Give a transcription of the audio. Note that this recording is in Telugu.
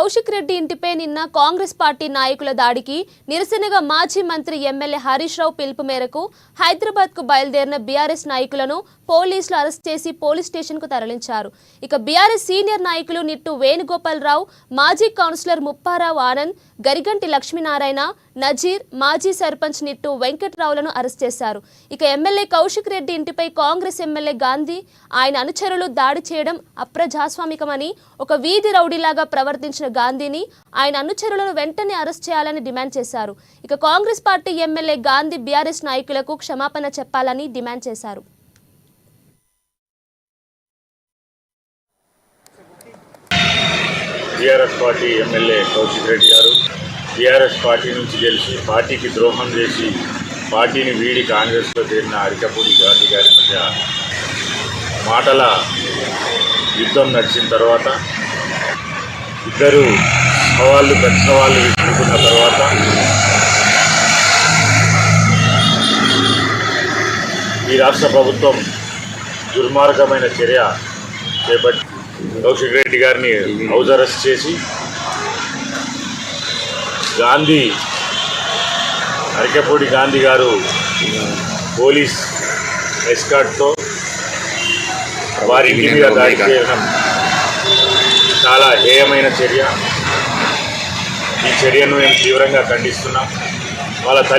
కౌశిక్ రెడ్డి ఇంటిపై నిన్న కాంగ్రెస్ పార్టీ నాయకుల దాడికి నిరసనగా మాజీ మంత్రి ఎమ్మెల్యే హరీష్ రావు పిలుపు మేరకు హైదరాబాద్కు బయలుదేరిన బీఆర్ఎస్ నాయకులను పోలీసులు అరెస్ట్ చేసి పోలీస్ స్టేషన్కు తరలించారు. ఇక బీఆర్ఎస్ సీనియర్ నాయకులు నిట్టు వేణుగోపాలరావు, మాజీ కౌన్సిలర్ ముప్పారావు ఆనంద్, గరిగంటి లక్ష్మీనారాయణ, నజీర్, మాజీ సర్పంచ్ నిట్టు వెంకట్రావులను అరెస్ట్ చేశారు. ఇక ఎమ్మెల్యే కౌశిక్ రెడ్డి ఇంటిపై కాంగ్రెస్ ఎమ్మెల్యే గాంధీ, ఆయన అనుచరులు దాడి చేయడం అప్రజాస్వామికమని, ఒక వీధి రౌడీలాగా ప్రవర్తించిన గాంధీని, ఆయన అనుచరులను వెంటనే అరెస్ట్ చేయాలని డిమాండ్ చేశారు. ఇక Congress party MLA Gandhi BRS నాయకులకు క్షమాపణ చెప్పాలని డిమాండ్ చేశారు. TRS party MLA Kaushik Reddy గారు టీఆర్ఎస్ పార్టీ నుంచి గెలిచి పార్టీకి ద్రోహం చేసి పార్టీని వీడి కాంగ్రెస్లో చేరిన అరికపూడి గాంధీ గారి మధ్య మాటల యుద్ధం నడిచిన తర్వాత ఇద్దరు పెద్ద సవాళ్ళు విసురుకున్న తర్వాత ఈ రాష్ట్ర ప్రభుత్వం దుర్మార్గమైన చర్య చేపట్టి కౌశిక్ రెడ్డి గారిని హౌస్ అరెస్ట్ చేసి అరికపూడి గాంధీ గారు పోలీస్ ఎస్కార్ట్తో వారి ఇంటి మీద దాడి చేయడం చాలా హేయమైన చర్య. ఈ చర్యను మేము తీవ్రంగా ఖండిస్తున్నాం. వాళ్ళ